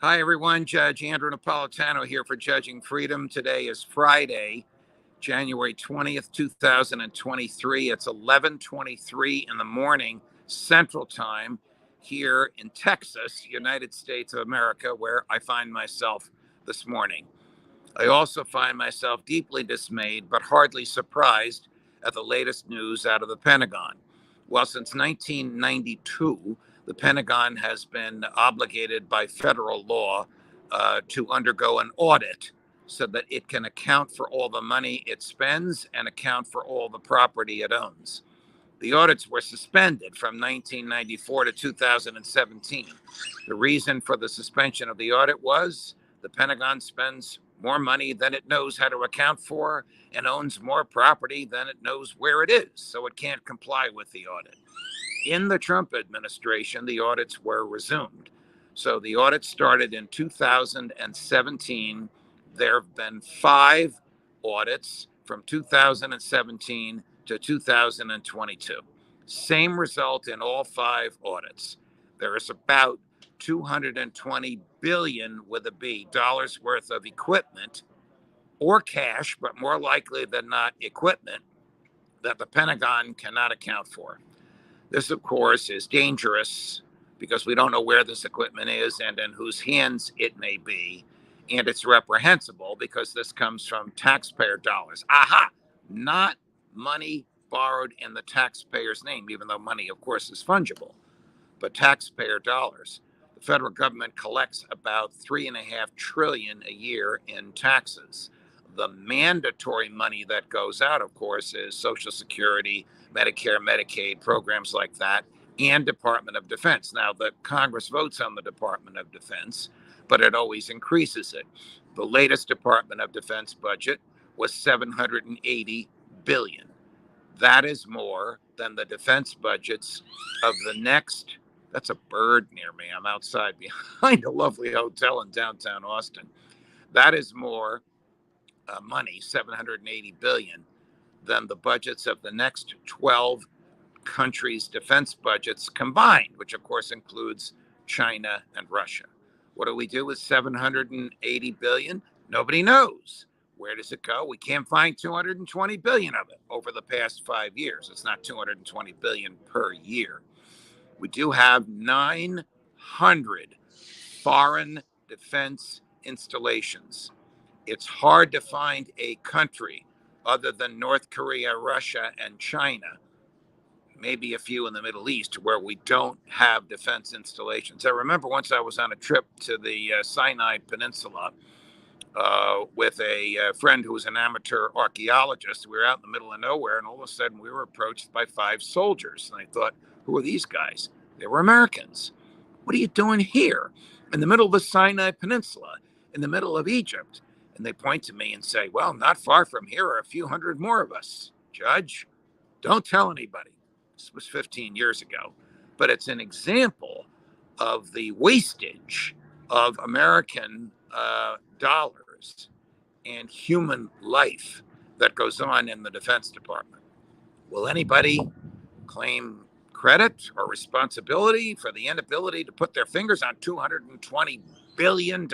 Hi, everyone. Judge Andrew Napolitano here for Judging Freedom. Today is Friday, January 20th, 2023. It's 11:23 in the morning Central Time here in Texas, United States of America, where I find myself this morning. I also find myself deeply dismayed, but hardly surprised at the latest news out of the Pentagon. Well, since 1992, the Pentagon has been obligated by federal law to undergo an audit so that it can account for all the money it spends and account for all the property it owns. The audits were suspended from 1994 to 2017. The reason for the suspension of the audit was the Pentagon spends more money than it knows how to account for and owns more property than it knows where it is, so it can't comply with the audit. In the Trump administration, the audits were resumed. So the audit started in 2017. There have been 5 audits from 2017 to 2022. Same result in all 5 audits. There is about 220 billion with a B dollars worth of equipment or cash, but more likely than not equipment, that the Pentagon cannot account for. This, of course, is dangerous because we don't know where this equipment is and in whose hands it may be. And it's reprehensible because this comes from taxpayer dollars. Aha! Not money borrowed in the taxpayer's name, even though money, of course, is fungible, but taxpayer dollars. The federal government collects about $3.5 trillion a year in taxes. The mandatory money that goes out, of course, is Social Security, Medicare, Medicaid, programs like that, and Department of Defense. Now, the Congress votes on the Department of Defense, but it always increases it. The latest Department of Defense budget was $780 billion. That is more than the defense budgets of the next. That's a bird near me. I'm outside behind a lovely hotel in downtown Austin. That is more money, $780 billion, than the budgets of the next 12 countries' defense budgets combined, which of course includes China and Russia. What do we do with $780 billion? Nobody knows. Where does it go? We can't find 220 billion of it over the past 5 years. It's not 220 billion per year. We do have 900 foreign defense installations. It's hard to find a country other than North Korea, Russia, and China, maybe a few in the Middle East, where we don't have defense installations. I remember once I was on a trip to the Sinai Peninsula with a friend who was an amateur archaeologist. We were out in the middle of nowhere, and all of a sudden we were approached by 5 soldiers. And I thought, who are these guys? They were Americans. What are you doing here in the middle of the Sinai Peninsula, in the middle of Egypt? And they point to me and say, well, not far from here are a few hundred more of us. Judge, don't tell anybody. This was 15 years ago. But it's an example of the wastage of American dollars and human life that goes on in the Defense Department. Will anybody claim credit or responsibility for the inability to put their fingers on $220 billion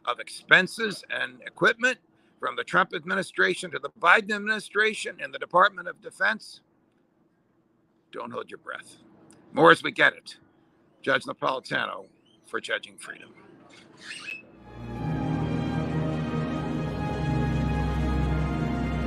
of expenses and equipment from the Trump administration to the Biden administration and the Department of Defense? Don't hold your breath. More as we get it. Judge Napolitano for Judging Freedom.